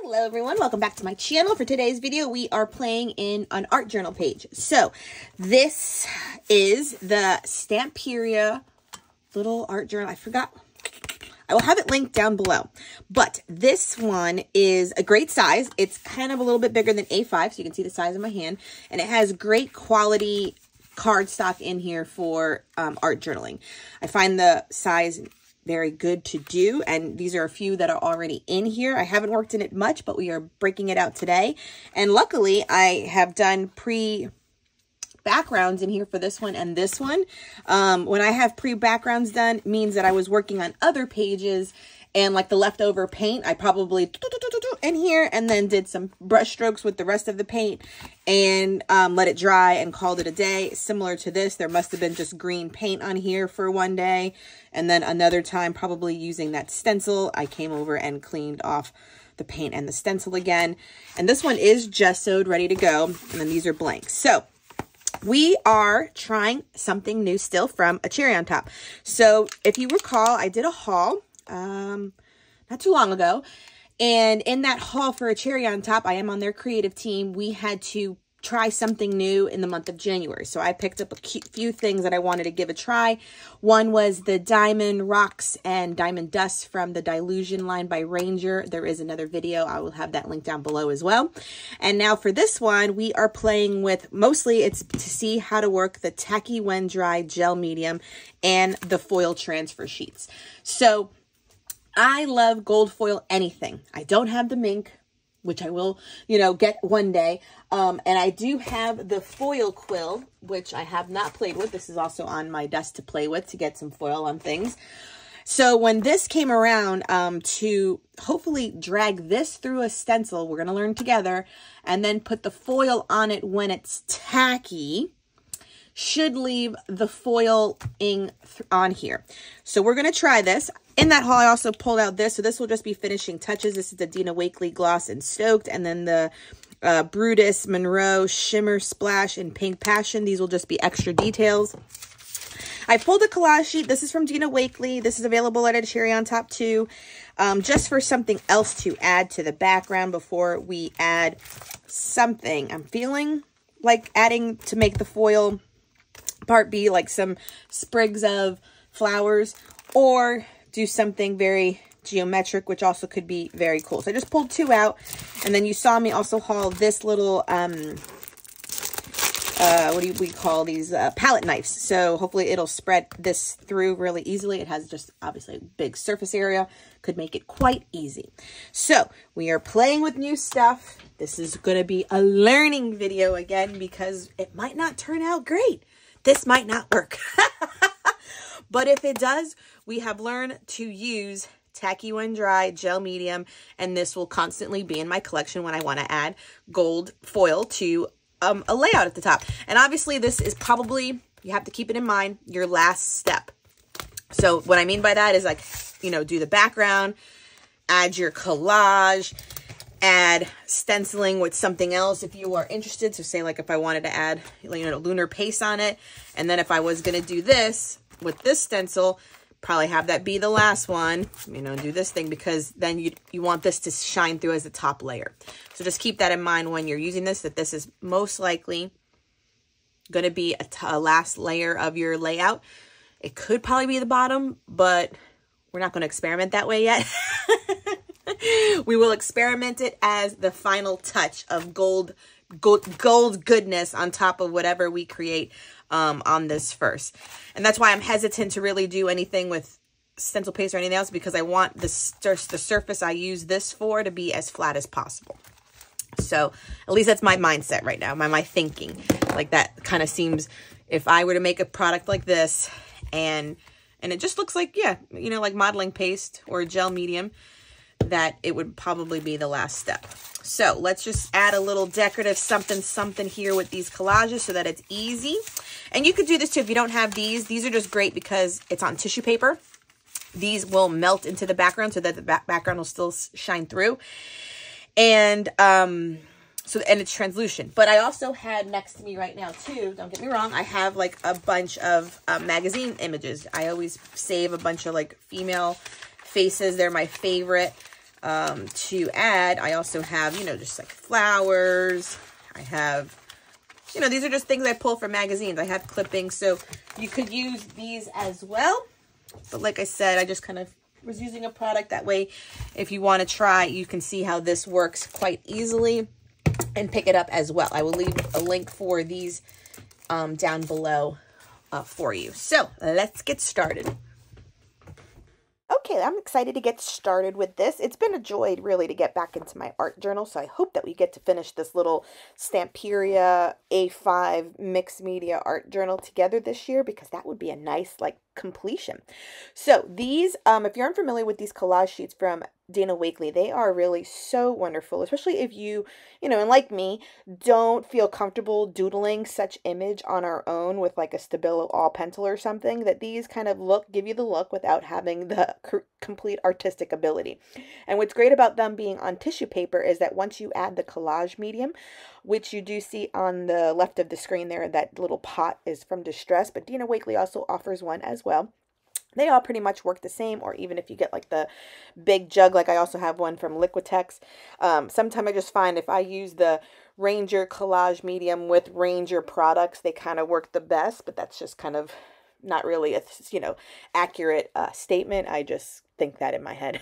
Hello everyone, welcome back to my channel. For today's video, we are playing in an art journal page. So this is the Stamperia little art journal. I forgot. I will have it linked down below. But this one is a great size. It's kind of a little bit bigger than A5, so you can see the size of my hand. And it has great quality cardstock in here for art journaling. I find the size very good to do, and these are a few that are already in here. I haven't worked in it much, but we are breaking it out today. And luckily, I have done backgrounds in here for this one and this one. When I have backgrounds done, it means that I was working on other pages, and like the leftover paint, I probably in here and then did some brush strokes with the rest of the paint and let it dry and called it a day. Similar to this, there must have been just green paint on here for one day. And then another time, probably using that stencil, I came over and cleaned off the paint and the stencil again. And this one is gessoed, ready to go. And then these are blank. So we are trying something new still from A Cherry on Top. So if you recall, I did a haul not too long ago, and in that haul for A Cherry on Top, I am on their creative team. We had to try something new in the month of January, so I picked up a few things that I wanted to give a try. One was the Diamond Rocks and Diamond Dust from the Dilution line by Ranger. There is another video. I will have that link down below as well. And now for this one, we are playing with, mostly it's to see how to work the Tacky When Dry gel medium and the foil transfer sheets. So I love gold foil anything. I don't have the mink, which I will, get one day. And I do have the foil quill, which I have not played with. This is also on my desk to play with to get some foil on things. So when this came around to hopefully drag this through a stencil, we're going to learn together, and then put the foil on it when it's tacky, should leave the foiling on here. So we're going to try this. In that haul, I also pulled out this. So this will just be finishing touches. This is the Dina Wakley Gloss and Stoked. And then the Brutus Monroe Shimmer Splash and Pink Passion. These will just be extra details. I pulled a collage sheet. This is from Dina Wakley. This is available at A Cherry on Top too. Just for something else to add to the background before we add something. I'm feeling like adding to make the foil part B, like some sprigs of flowers, or do something very geometric, which also could be very cool. So I just pulled two out, and then you saw me also haul this little what do we call these, palette knives. So hopefully it'll spread this through really easily. It has just obviously a big surface area, could make it quite easy. So we are playing with new stuff. This is going to be a learning video again, because it might not turn out great. This might not work. But if it does, we have learned to use Tacky When Dry gel medium, and this will constantly be in my collection when I want to add gold foil to a layout at the top. And obviously this is probably, you have to keep it in mind, your last step. So what I mean by that is, like, do the background, add your collage, add stenciling with something else if you are interested. So say, like, if I wanted to add, lunar paste on it, and then if I was going to do this with this stencil, probably have that be the last one, do this thing, because then you want this to shine through as the top layer. So just keep that in mind when you're using this, that this is most likely going to be a last layer of your layout. It could probably be the bottom, but we're not going to experiment that way yet. We will experiment it as the final touch of gold goodness on top of whatever we create on this first. And that's why I'm hesitant to really do anything with stencil paste or anything else, because I want the surface I use this for to be as flat as possible. So at least that's my mindset right now, my thinking. Like, that kind of seems, if I were to make a product like this and it just looks like, yeah, like modeling paste or gel medium, that it would probably be the last step. So let's just add a little decorative something here with these collages so that it's easy. And you could do this too if you don't have these. These are just great because it's on tissue paper. These will melt into the background so that the background will still shine through. And and it's translucent. But I also had next to me right now too, don't get me wrong, I have like a bunch of magazine images. I always save a bunch of like female faces. They're my favorite. to add. I also have, you know, just like flowers. I have, you know, these are just things I pull from magazines. I have clippings, so you could use these as well. But like I said, I just kind of was using a product that way. If you want to try, you can see how this works quite easily and pick it up as well. I will leave a link for these down below for you. So let's get started. Okay, I'm excited to get started with this. It's been a joy really to get back into my art journal, so I hope that we get to finish this little Stamperia A5 mixed media art journal together this year, because that would be a nice like completion. So these, if you're unfamiliar with these collage sheets from Dana Wakley, they are really so wonderful, especially if you know, and like me, don't feel comfortable doodling such image on our own with like a Stabilo all pencil or something, that these kind of give you the look without having the complete artistic ability. And what's great about them being on tissue paper is that once you add the collage medium, which you do see on the left of the screen there, that little pot is from Distress, but Dana Wakley also offers one as well. They all pretty much work the same, or even if you get like the big jug, like I also have one from Liquitex. Sometimes I just find if I use the Ranger collage medium with Ranger products, they kind of work the best, but that's just kind of not really a, you know, accurate statement. I just think that in my head.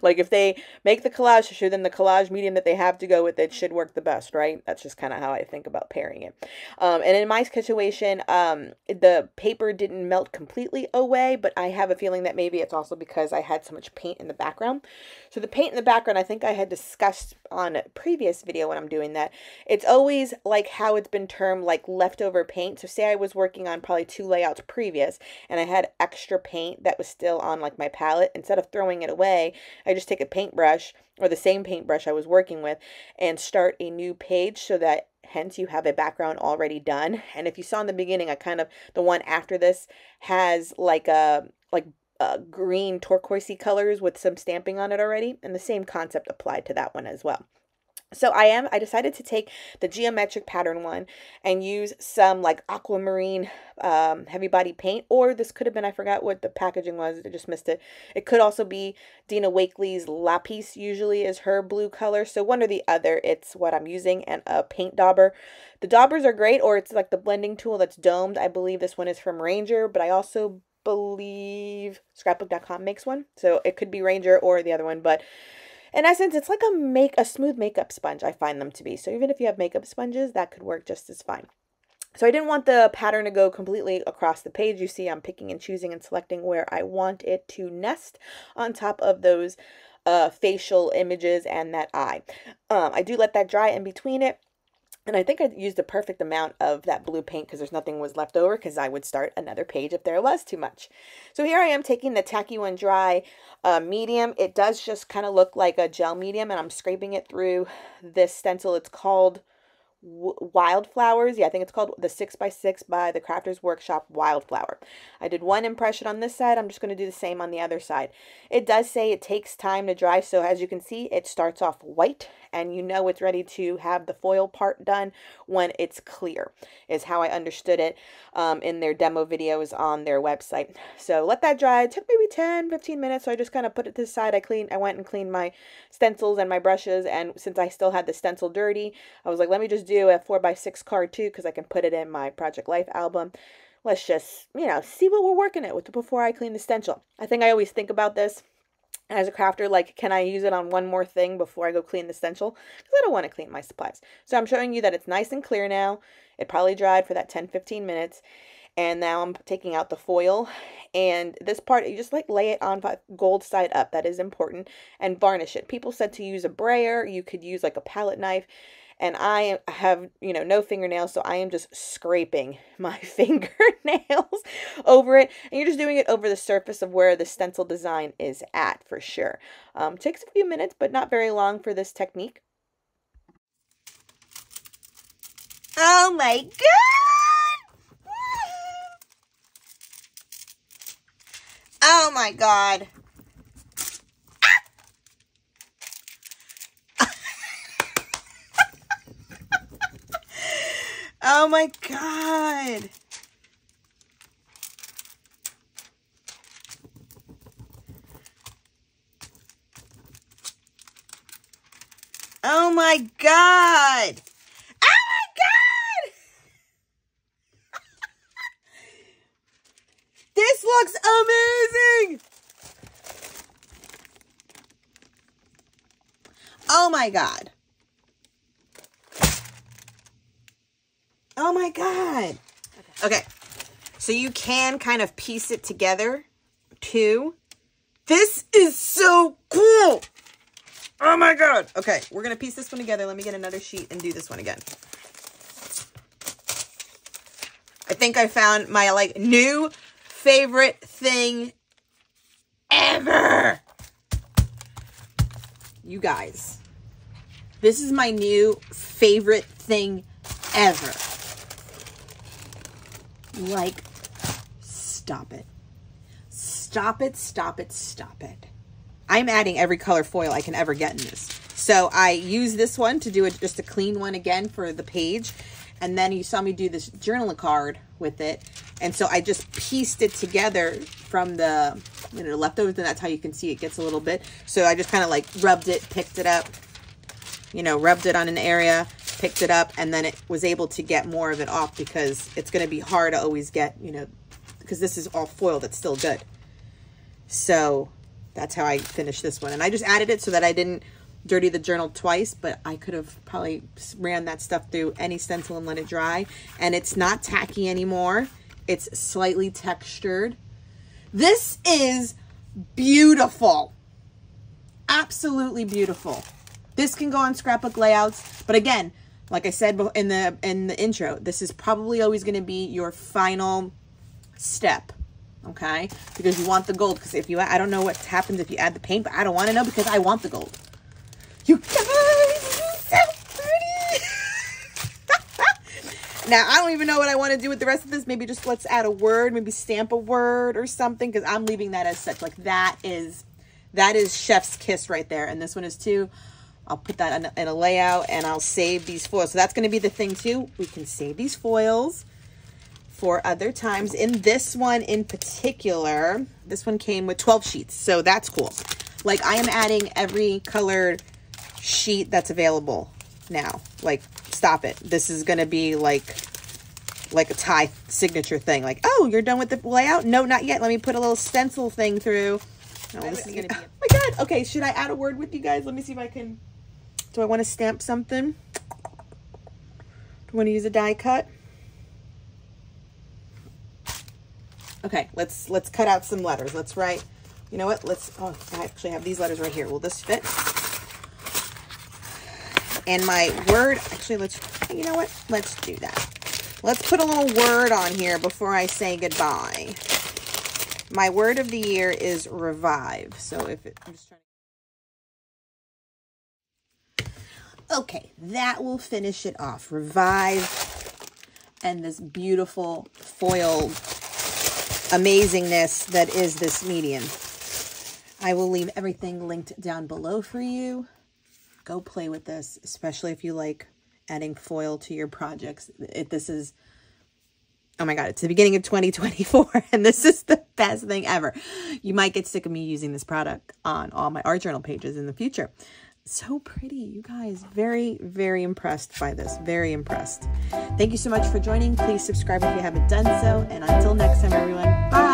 Like if they make the collage tissue, then the collage medium that they have to go with it should work the best, right? That's just kind of how I think about pairing it. And in my situation, the paper didn't melt completely away, but I have a feeling that maybe it's also because I had so much paint in the background. So the paint in the background, I think I had discussed on a previous video when I'm doing that. It's always like how it's been termed like leftover paint. So say I was working on probably 2 layouts previous and I had extra paint that was still on like my palette. Instead of throwing it away, I just take a paintbrush or the same paintbrush I was working with and start a new page, so that hence you have a background already done. And if you saw in the beginning, I kind of, the one after this has like a green turquoisey colors with some stamping on it already, and the same concept applied to that one as well. So I decided to take the geometric pattern one and use some like aquamarine heavy body paint, or this could have been, I forgot what the packaging was, I just missed it. It could also be Dana Wakley's Lapis, usually is her blue color. So one or the other, it's what I'm using, and a paint dauber. The daubers are great, or it's like the blending tool that's domed. I believe this one is from Ranger, but I also believe Scrapbook.com makes one. So it could be Ranger or the other one, but in essence, it's like a smooth makeup sponge, I find them to be. So even if you have makeup sponges, that could work just as fine. So I didn't want the pattern to go completely across the page. You see I'm picking and choosing and selecting where I want it to nest on top of those facial images and that eye. I do let that dry in between it. And I think I used the perfect amount of that blue paint because there's nothing was left over, because I would start another page if there was too much. So here I am taking the Tacky One Dry medium. It does just kind of look like a gel medium, and I'm scraping it through this stencil. It's called Wildflowers. Yeah, I think it's called the 6x6 by the Crafters Workshop Wildflower. I did one impression on this side. I'm just going to do the same on the other side. It does say it takes time to dry, so as you can see, it starts off white, and you know it's ready to have the foil part done when it's clear, is how I understood it in their demo videos on their website. So let that dry. It took maybe 10-15 minutes, so I just kind of put it to the side. I went and cleaned my stencils and my brushes, and since I still had the stencil dirty, I was like, let me just do a 4x6 card too, because I can put it in my Project Life album. Let's just, you know, see what we're working with before I clean the stencil. I think I always think about this as a crafter, like, can I use it on one more thing before I go clean the stencil? Because I don't want to clean my supplies. So I'm showing you that it's nice and clear now. It probably dried for that 10-15 minutes. And now I'm taking out the foil. And this part, you just like lay it on gold side up. That is important. And varnish it. People said to use a brayer. You could use like a palette knife. And I have, you know, no fingernails, so I am just scraping my fingernails over it. And you're just doing it over the surface of where the stencil design is at, for sure. Takes a few minutes, but not very long for this technique. Oh my God! Oh my God! Oh my God. Oh my God. Oh my God. This looks amazing. Oh my God. Oh my God. Okay. So you can kind of piece it together too. This is so cool. Oh my God. Okay. We're going to piece this one together. Let me get another sheet and do this one again. I think I found my like new favorite thing ever. You guys, this is my new favorite thing ever. Like, stop it. Stop it, stop it, stop it. I'm adding every color foil I can ever get in this. So I use this one to do just a clean one again for the page. And then you saw me do this journaling card with it. And so I just pieced it together from the leftovers, and that's how you can see it gets a little bit. So I just kind of like rubbed it, picked it up, rubbed it on an area, picked it up, and then it was able to get more of it off because it's going to be hard to always get, because this is all foil that's still good. So that's how I finished this one. And I just added it so that I didn't dirty the journal twice, but I could have probably ran that stuff through any stencil and let it dry. And it's not tacky anymore. It's slightly textured. This is beautiful. Absolutely beautiful. This can go on scrapbook layouts, but again, like I said in the intro, this is probably always going to be your final step, okay? Because you want the gold. Because if you, I don't know what happens if you add the paint, but I don't want to know because I want the gold. You guys, this is so pretty. Now, I don't even know what I want to do with the rest of this. Maybe just let's add a word, maybe stamp a word or something, because I'm leaving that as such. Like that is chef's kiss right there. And this one is too. I'll put that in a layout and I'll save these foils. So that's going to be the thing too. We can save these foils for other times. In this one in particular, this one came with 12 sheets. So that's cool. Like I am adding every colored sheet that's available now. Like, stop it. This is going to be like a tie signature thing. Like, oh, you're done with the layout? No, not yet. Let me put a little stencil thing through. Oh, this is going to be, oh my God. Okay, should I add a word with you guys? Let me see if I can. Do I want to stamp something? Do I want to use a die cut? Okay, let's cut out some letters. Let's write, you know what? Oh, I actually have these letters right here. Will this fit? And my word, actually, you know what? Let's do that. Let's put a little word on here before I say goodbye. My word of the year is revive. So I'm just trying to. Okay, that will finish it off. Revive and this beautiful foiled amazingness that is this medium. I will leave everything linked down below for you. Go play with this, especially if you like adding foil to your projects. This is, oh my God, it's the beginning of 2024 and this is the best thing ever. You might get sick of me using this product on all my art journal pages in the future. So pretty, you guys. Very, very impressed by this. Very impressed. Thank you so much for joining. Please subscribe if you haven't done so. And until next time, everyone, bye.